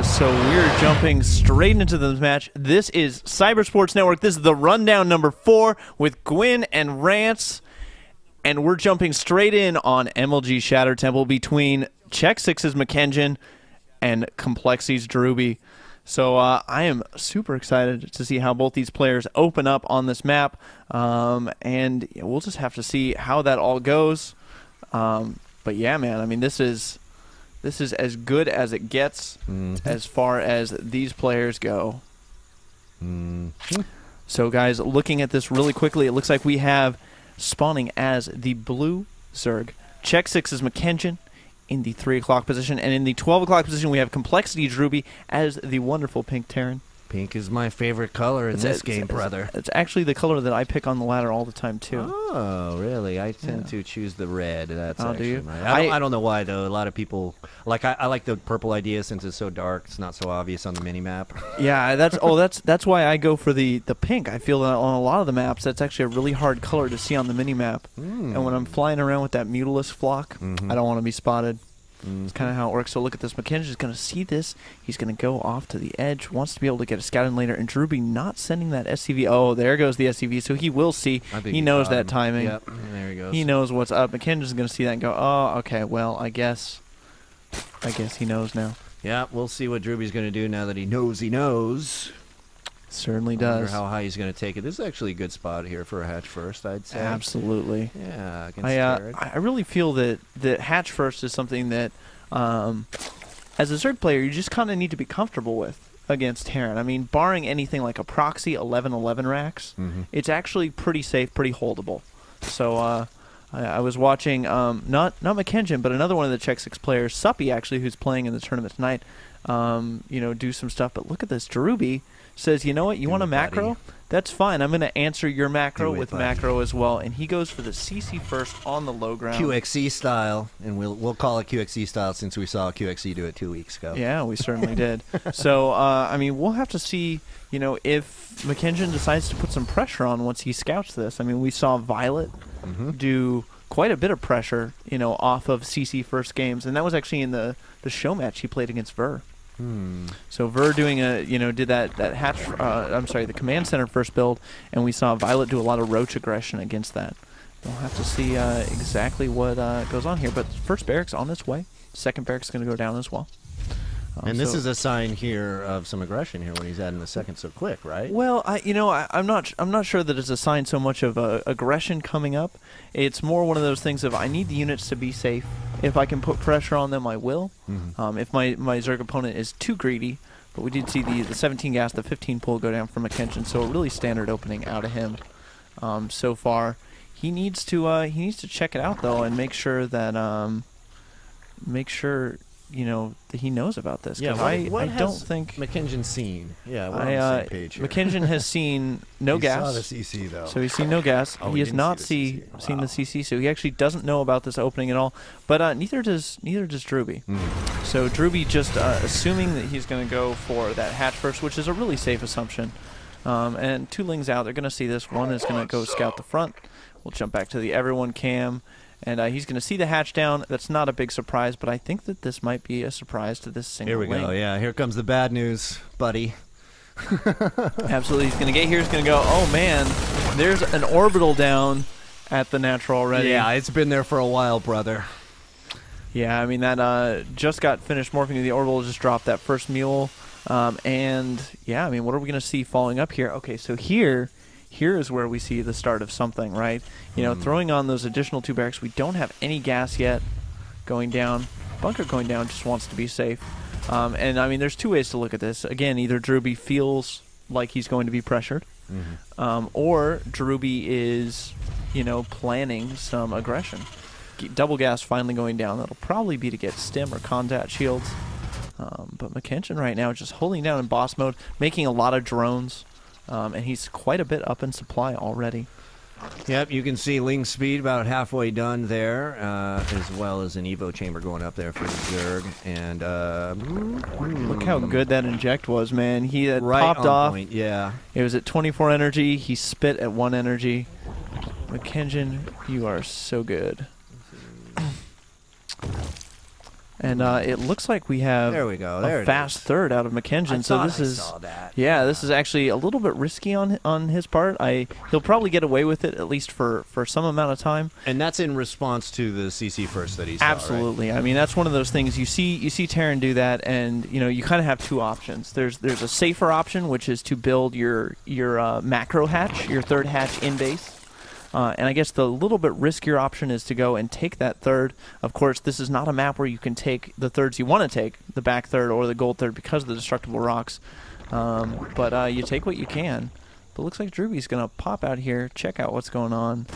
So we're jumping straight into the match. This is Cyber Sports Network. This is the rundown number 4 with Gwin and Rance. And we're jumping straight in on MLG Shatter Temple between xSixMkengyn and Complexity's DJWheat. So I am super excited to see how both these players open up on this map. And we'll just have to see how that all goes. But yeah, man, I mean, this is as good as it gets as far as these players go. So guys, looking at this really quickly, it looks like we have spawning as the blue Zerg, xSixMkengyn in the 3 o'clock position, and in the 12 o'clock position we have Complexity DJWheat as the wonderful pink Terran. Pink is my favorite color in this game, brother. It's actually the color that I pick on the ladder all the time, too. Oh, really? I tend to choose the red. That's do you? Right. I don't know why, though. A lot of people... Like, I like the purple idea since it's so dark. It's not so obvious on the mini-map. Yeah, that's why I go for the pink. I feel that on a lot of the maps, that's actually a really hard color to see on the mini-map. And when I'm flying around with that Mutalisk flock, I don't want to be spotted. It's kind of how it works. So look at this. McKenzie going to see this. He's going to go off to the edge. Wants to be able to get a scout in later. And DJWheat not sending that SCV. Oh, there goes the SCV. So he will see. He knows that timing. Yep. There he goes. He knows what's up. McKenzie's going to see that and go, oh, okay, well, I guess he knows now. Yeah, we'll see what DJWheat's going to do now that he knows he knows. Certainly does. I wonder how high he's going to take it. This is actually a good spot here for a hatch first, I'd say. Absolutely. Yeah, against Jared. I really feel that hatch first is something that, as a Zerg player, you just kind of need to be comfortable with against Terran. I mean, barring anything like a proxy 11-11 racks, it's actually pretty safe, pretty holdable. So I was watching, not McKenzie, but another one of the xSix players, Suppy, actually, who's playing in the tournament tonight, do some stuff. But look at this. DJWheat says, you know what, you want a macro? That's fine. I'm going to answer your macro with macro as well. And he goes for the CC first on the low ground. QXE style, and we'll call it QXE style since we saw QXE do it 2 weeks ago. Yeah, we certainly did. So, I mean, we'll have to see, if McKenzie decides to put some pressure on once he scouts this. I mean, we saw Violet do quite a bit of pressure, off of CC first games. And that was actually in the show match he played against Ver. So Ver doing did that hatch, the command center first build, and we saw Violet do a lot of roach aggression against that. We'll have to see exactly what goes on here. But first barracks on its way. Second barracks is going to go down as well. And this is a sign here of some aggression here when he's adding the second so quick, right? Well, I'm not sure that it's a sign so much of aggression coming up. It's more one of those things of I need the units to be safe. If I can put pressure on them, I will. If my Zerg opponent is too greedy, but we did see the 17 gas, the 15 pull go down from McKenzie, so a really standard opening out of him so far. He needs to check it out though and make sure that that he knows about this. Yeah, I don't has think McKenzie's seen. Yeah, we're on the same page here. McKenzie has seen no gas. He saw the CC though. So he's seen no gas. Oh, he has not seen seen the CC, so he actually doesn't know about this opening at all. But neither does DJWheat. So DJWheat just assuming that he's going to go for that hatch first, which is a really safe assumption. And 2 Lings out. They're going to see this. One is going to go scout the front. We'll jump back to the everyone cam. And he's going to see the hatch down. That's not a big surprise, but I think that this might be a surprise to this single Here we lane. go. Yeah, here comes the bad news, buddy. Absolutely. He's going to get here. He's going to go, oh, man, there's an orbital down at the natural already. Yeah, it's been there for a while, brother. Yeah, I mean, that just got finished morphing to the orbital, just dropped that first mule. And, yeah, I mean, what are we going to see falling up here? Okay, so here is where we see the start of something, right? Throwing on those additional 2 barracks. We don't have any gas yet going down. Bunker going down just wants to be safe. And, I mean, there's 2 ways to look at this. Again, either DJWheat feels like he's going to be pressured, or DJWheat is, planning some aggression. Double gas finally going down. That'll probably be to get stim or contact shields. But McKenzie right now just holding down in boss mode, making a lot of drones. And he's quite a bit up in supply already. Yep, you can see Ling speed about halfway done there, as well as an Evo chamber going up there for Zerg. And look how good that inject was, man. He had right popped off. Point, yeah. It was at 24 energy. He spit at 1 energy. McKenzie, you are so good. And it looks like we have there we go. There a fast third out of McKengyn. So this is saw that. Yeah, this is actually a little bit risky on his part. He'll probably get away with it at least for some amount of time. And that's in response to the CC first that he saw. Absolutely. Right? I mean, that's one of those things you see Terran do that, and you kind of have two options. There's a safer option, which is to build your macro hatch, your third hatch in base. And I guess the little bit riskier option is to go and take that third. Of course, this is not a map where you can take the thirds you want to take, the back third or the gold third, because of the destructible rocks. But you take what you can. But it looks like DJWheat's going to pop out here, check out what's going on.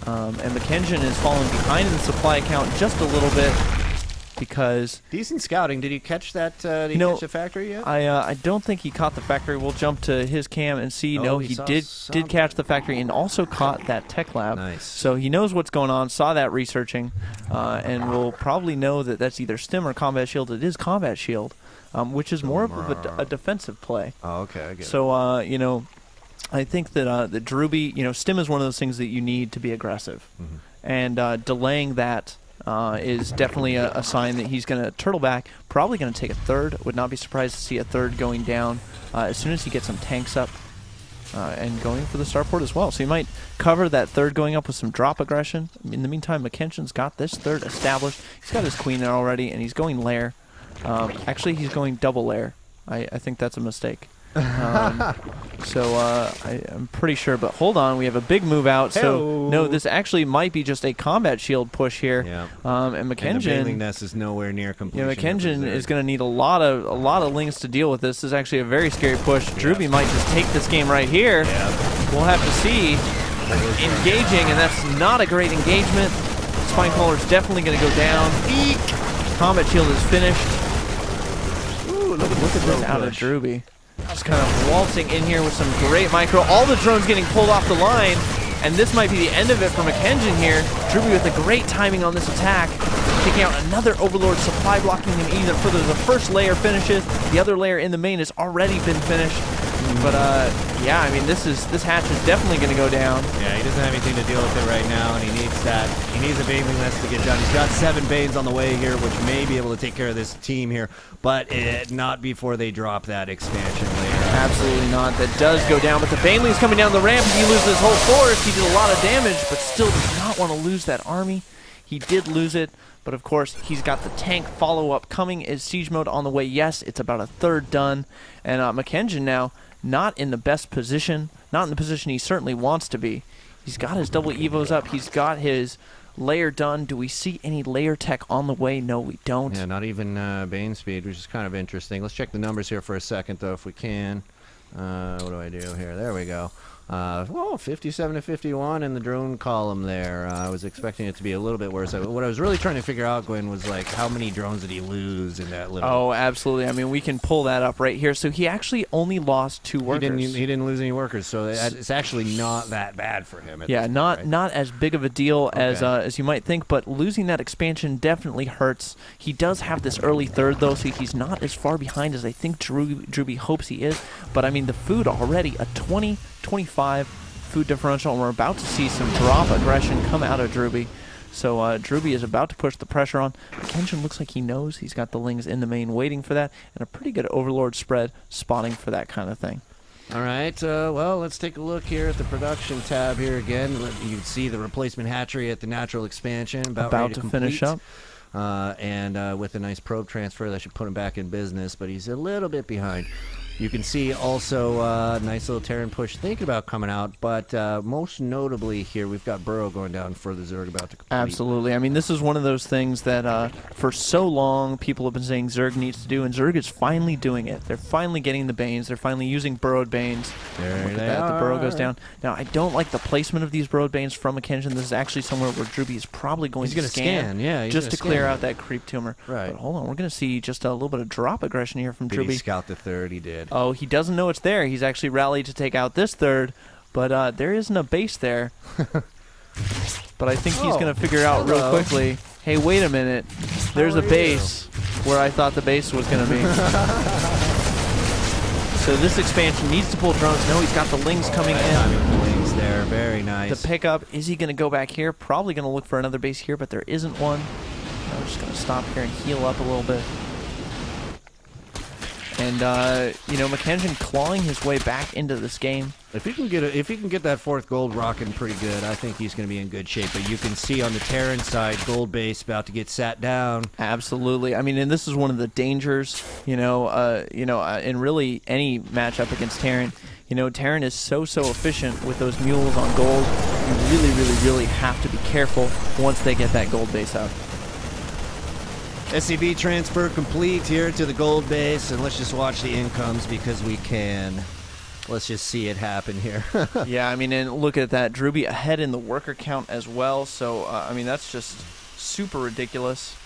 And McKengyn is falling behind in the supply count just a little bit. Because decent scouting. Did he catch that? Did he catch the factory yet? I don't think he caught the factory. We'll jump to his cam and see. Oh, no, he did catch the factory and also caught that tech lab. Nice. So he knows what's going on. Saw that researching, and will probably know that that's either stim or combat shield. It is combat shield, which is more of a defensive play. Oh, okay. I get so I think that the DJWheat, stim is one of those things that you need to be aggressive, and delaying that. Is definitely a sign that he's going to turtle back, probably going to take a third. Would not be surprised to see a third going down as soon as he gets some tanks up and going for the starport as well. So he might cover that third going up with some drop aggression. In the meantime, McKengen's got this third established. He's got his queen there already, and he's going lair. Actually, he's going double lair. I think that's a mistake. I'm pretty sure, but hold on, we have a big move out. So no, this actually might be just a combat shield push here. Yeah. And McKengyn, the nest is nowhere near completion. Yeah, McKengyn is going to need a lot of lings to deal with this. This is actually a very scary push. DJWheat might just take this game right here. We'll have to see. Engaging, and that's not a great engagement. Spinecrawler is definitely going to go down. Eek! Combat shield is finished. Ooh, look at this out of DJWheat. Just kind of waltzing in here with some great micro. All the drones getting pulled off the line, and this might be the end of it for McKengyn here. DJWheat with a great timing on this attack, taking out another Overlord supply, blocking him either further. The first layer finishes, the other layer in the main has already been finished. But yeah, I mean, this hatch is definitely going to go down. Yeah, he doesn't have anything to deal with it right now, and he needs that. He needs a Baneling nest to get done. He's got 7 Banes on the way here, which may be able to take care of this team here, but not before they drop that expansion layer. Absolutely not. That does go down, but the Baneling's coming down the ramp. He loses his whole force. He did a lot of damage, but still does not want to lose that army. He did lose it, but of course, he's got the tank follow-up coming. Is siege mode on the way? Yes, it's about a third done, and McKengyn now not in the best position, not in the position he certainly wants to be. He's got his double evos up. He's got his layer done. Do we see any layer tech on the way? No, we don't. Yeah, not even Bane speed, which is kind of interesting. Let's check the numbers here for a second, though, if we can. What do I do here? There we go. 57 to 51 in the drone column there. I was expecting it to be a little bit worse. What I was really trying to figure out, Gwyn, was like how many drones did he lose in that little... Oh, absolutely. I mean, we can pull that up right here. So he actually only lost 2 workers. He didn't lose any workers, so it's actually not that bad for him. Yeah, not as big of a deal as you might think, but losing that expansion definitely hurts. He does have this early third, though, so he's not as far behind as I think DJWheat hopes he is. But, I mean, the food already, a 20-25 food differential, and we're about to see some drop aggression come out of DJWheat. So DJWheat is about to push the pressure on. McKengyn looks like he knows. He's got the lings in the main waiting for that, and a pretty good Overlord spread spotting for that kind of thing. All right, well, let's take a look here at the production tab here again. You can see the replacement hatchery at the natural expansion about to finish up. And with a nice probe transfer, that should put him back in business, but he's a little bit behind. You can see also a nice little Terran push thinking about coming out, but most notably here, we've got Burrow going down for the Zerg about to complete. Absolutely. I mean, this is one of those things that for so long people have been saying Zerg needs to do, and Zerg is finally doing it. They're finally getting the Banes. They're finally using Burrowed Banes. There Look at that. The Burrow goes down. Now, I don't like the placement of these Burrowed Banes from McKengyn. This is actually somewhere where DJWheat is probably going to scan. Yeah, just to clear out that creep tumor. Right. But hold on, we're going to see just a little bit of drop aggression here from DJWheat. Did he scout the third? He did. Oh, he doesn't know it's there. He's actually rallied to take out this third, but there isn't a base there. But I think he's going to figure out real quickly, hey, wait a minute. There's a base where I thought the base was going to be. So this expansion needs to pull drones. No, he's got the lings coming in. Lings there, very nice. The pickup, is he going to go back here? Probably going to look for another base here, but there isn't one. we're just going to stop here and heal up a little bit. And, you know, Mkengyn clawing his way back into this game. If he can get that 4th gold rocking pretty good, I think he's going to be in good shape. But you can see on the Terran side, gold base about to get sat down. Absolutely. I mean, and this is one of the dangers, in really any matchup against Terran. You know, Terran is so efficient with those mules on gold. You really have to be careful once they get that gold base out. SCV transfer complete here to the gold base, and let's just watch the incomes because we can. Let's just see it happen here. Yeah, I mean, and look at that. DJWheat ahead in the worker count as well, so, I mean, that's just super ridiculous.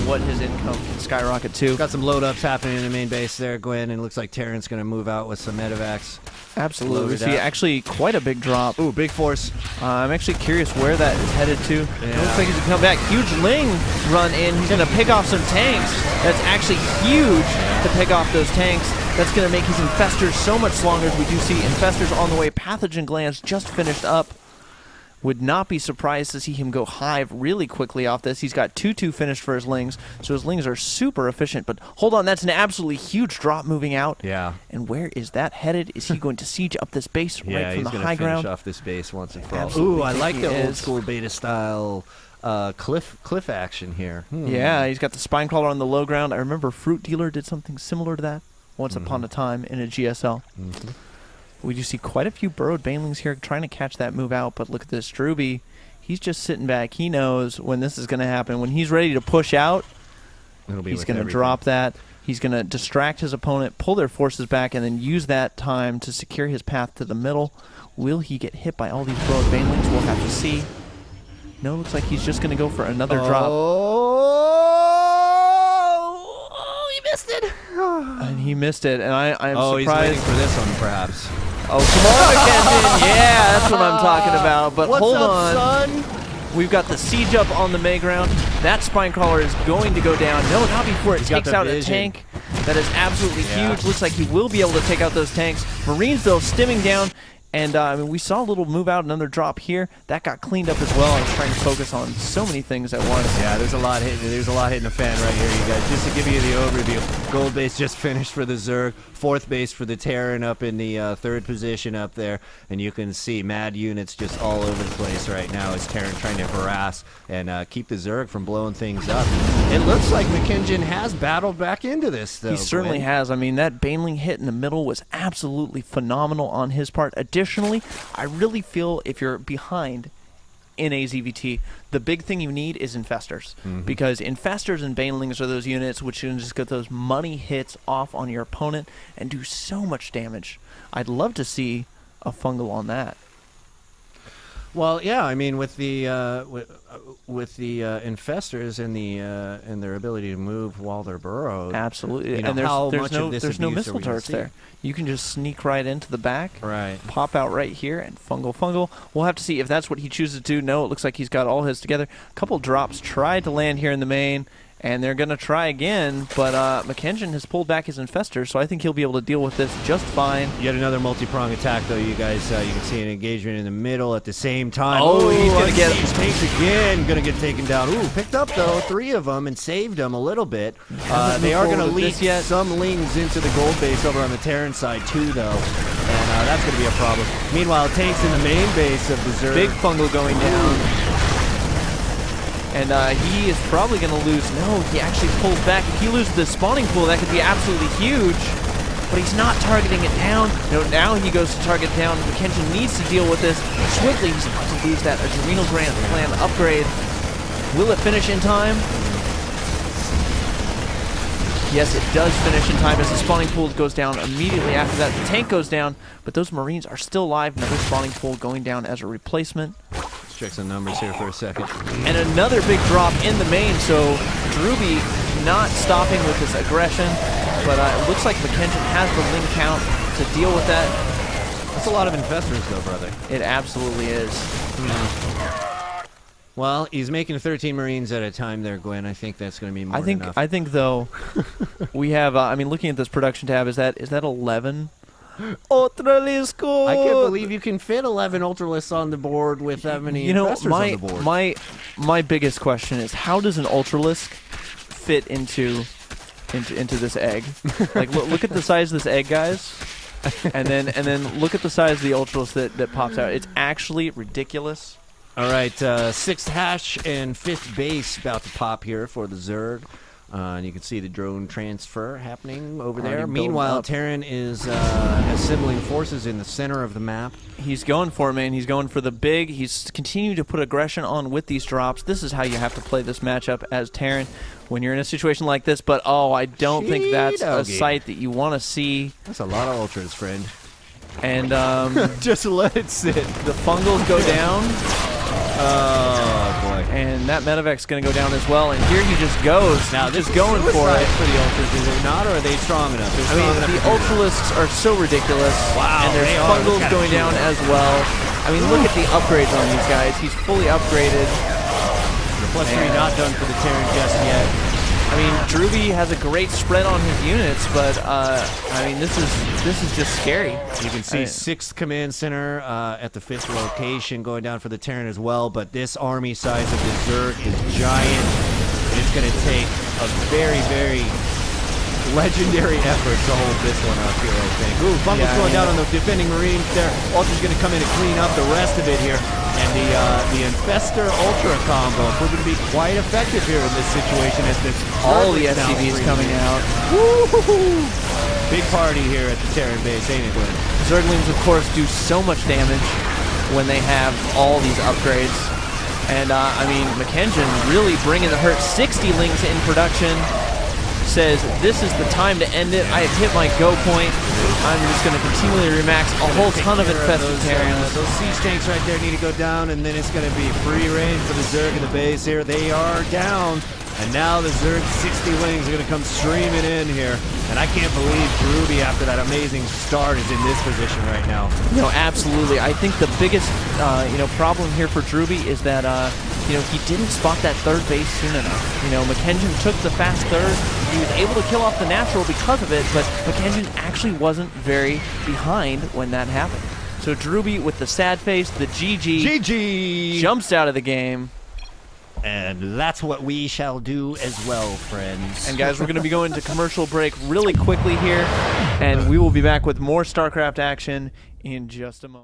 What his income can skyrocket to. Got some load ups happening in the main base there, Gwyn, and it looks like Terran's going to move out with some medevacs. Absolutely. See, actually, quite a big drop. Ooh, big force. I'm actually curious where that is headed to. Yeah. It looks like he's going to come back. Huge Ling run in. He's going to pick off some tanks. That's actually huge to pick off those tanks. That's going to make his infestors so much longer, as we do see infestors on the way. Pathogen glands just finished up. Would not be surprised to see him go hive really quickly off this. He's got 2-2 finished for his Lings, so his Lings are super efficient. But hold on, that's an absolutely huge drop moving out. Yeah. And where is that headed? Is he going to siege up this base right from the high ground? Yeah, he's going to finish off this base once and for all. Absolutely. Ooh, I like the old school beta style cliff action here. Yeah, he's got the spine crawler on the low ground. I remember Fruit Dealer did something similar to that once upon a time in a GSL. We do see quite a few burrowed banelings here trying to catch that move out, but look at this. DJWheat, he's just sitting back. He knows when this is going to happen. When he's ready to push out, he's going to drop that. He's going to distract his opponent, pull their forces back, and then use that time to secure his path to the middle. Will he get hit by all these burrowed banelings? We'll have to see. No, looks like he's just going to go for another drop. Oh, he missed it. And he missed it, and I'm surprised. Oh, he's waiting for this one, perhaps. Oh, come on, Mkengyn. Yeah, that's what I'm talking about. But hold on. Son? We've got the siege up on the May ground. That spine crawler is going to go down. No, not before it takes out a tank. That is absolutely huge. Looks like he will be able to take out those tanks. Marines, though, stimming down. And I mean, we saw a little move out, another drop here. That got cleaned up as well. I was trying to focus on so many things at once. Yeah, there's a lot hitting. There's a lot hitting the fan right here, you guys. Just to give you the overview, gold base just finished for the Zerg, 4th base for the Terran up in the 3rd position up there, and you can see mad units just all over the place right now as Terran trying to harass and keep the Zerg from blowing things up. It looks like Mkengyn has battled back into this, though. He certainly has. I mean, that baneling hit in the middle was absolutely phenomenal on his part. Additionally, I really feel if you're behind in a ZVT, the big thing you need is infestors. Because infestors and banelings are those units which can just get those money hits off on your opponent and do so much damage. I'd love to see a fungal on that. Well, yeah, I mean, with the infestors and their ability to move while they're burrowed, absolutely, you know, and there's no missile turrets there. You can just sneak right into the back, pop out right here, and fungal. We'll have to see if that's what he chooses to do. No, it looks like he's got all his together. A couple drops tried to land here in the main, and they're going to try again, but Mkengyn has pulled back his infestor, so I think he'll be able to deal with this just fine. Yet another multi-prong attack, though, you guys. You can see an engagement in the middle at the same time. Oh, he's going to get him. Tanks again, going to get taken down. Ooh, picked up, though, 3 of them and saved them a little bit. They are going to leak some Lings into the gold base over on the Terran side, too, though, and that's going to be a problem. Meanwhile, tanks in the main base of the Zerg. Big fungal going down. And he is probably going to lose. No, he actually pulls back. If he loses the spawning pool, that could be absolutely huge. But he's not targeting it down. No, now he goes to target down. Mkengyn needs to deal with this swiftly. He's about to lose that adrenal gland upgrade. Will it finish in time? Yes, it does finish in time as the spawning pool goes down immediately after that. The tank goes down, but those Marines are still alive. Another spawning pool going down as a replacement. Let's check some numbers here for a second. And another big drop in the main, so DJWheat not stopping with this aggression, but it looks like Mkengyn has the Ling count to deal with that. That's a lot of infestors, though, brother. It absolutely is. Well, he's making 13 Marines at a time there, Gwyn. I think that's going to be more than enough. I think, though, we have, I mean, looking at this production tab, is that 11 Ultralisk. I can't believe you can fit 11 Ultralisks on the board with that many investors on the board. My biggest question is, how does an Ultralisk fit into this egg? Like, look at the size of this egg, guys. And then look at the size of the Ultralisk that pops out. It's actually ridiculous. All right, 6th hash and 5th base about to pop here for the Zerg. And you can see the drone transfer happening over there. Meanwhile, Terran is assembling forces in the center of the map. He's going for it, man. He's going for the big. He's continuing to put aggression on with these drops. This is how you have to play this matchup as Terran when you're in a situation like this. But, oh, I don't think that's a sight that you want to see. That's a lot of Ultras, friend. And just let it sit. The Fungals go down. Oh, boy. And that Medevac's going to go down as well. And here he just goes. Now, this is going for it. For the Ultras, is it not, or are they strong enough? I mean, the Ultralisks are so ridiculous. Wow. And there's Fungals going down as well. I mean, look at the upgrades on these guys. He's fully upgraded. The +3 not done for the Terran just yet. I mean, DJWheat has a great spread on his units, but I mean, this is just scary. You can see 6th command center at the 5th location going down for the Terran as well, but this army size of the Zerg is giant, and it's going to take a very, very legendary effort to hold this one up here, I think. Ooh, Fungals going down on the defending Marines there. Ultra's going to come in and clean up the rest of it here. And the Infestor Ultra combo proving to be quite effective here in this situation as this all the SCVs coming out. Woo-hoo-hoo. Big party here at the Terran base, ain't it, Gwin? Zerglings, of course, do so much damage when they have all these upgrades. And, I mean, Mkengyn really bringing the hurt. 60 links in production. Says, this is the time to end it. I have hit my go point. I'm just going to continually remax a whole ton of infested Terrans. Those siege tanks right there need to go down, and then it's going to be free reign for the Zerg in the base here. They are down, and now the Zerg 60 wings are going to come streaming in here. And I can't believe DJWheat, after that amazing start, is in this position right now. No, absolutely. I think the biggest problem here for DJWheat is that he didn't spot that 3rd base soon enough. Mkengyn took the fast 3rd. He was able to kill off the natural because of it, but Mkengyn actually wasn't very behind when that happened. So DJWheat with the sad face, the GG jumps out of the game. And that's what we shall do as well, friends. And guys, we're going to be going to commercial break really quickly here, and we will be back with more StarCraft action in just a moment.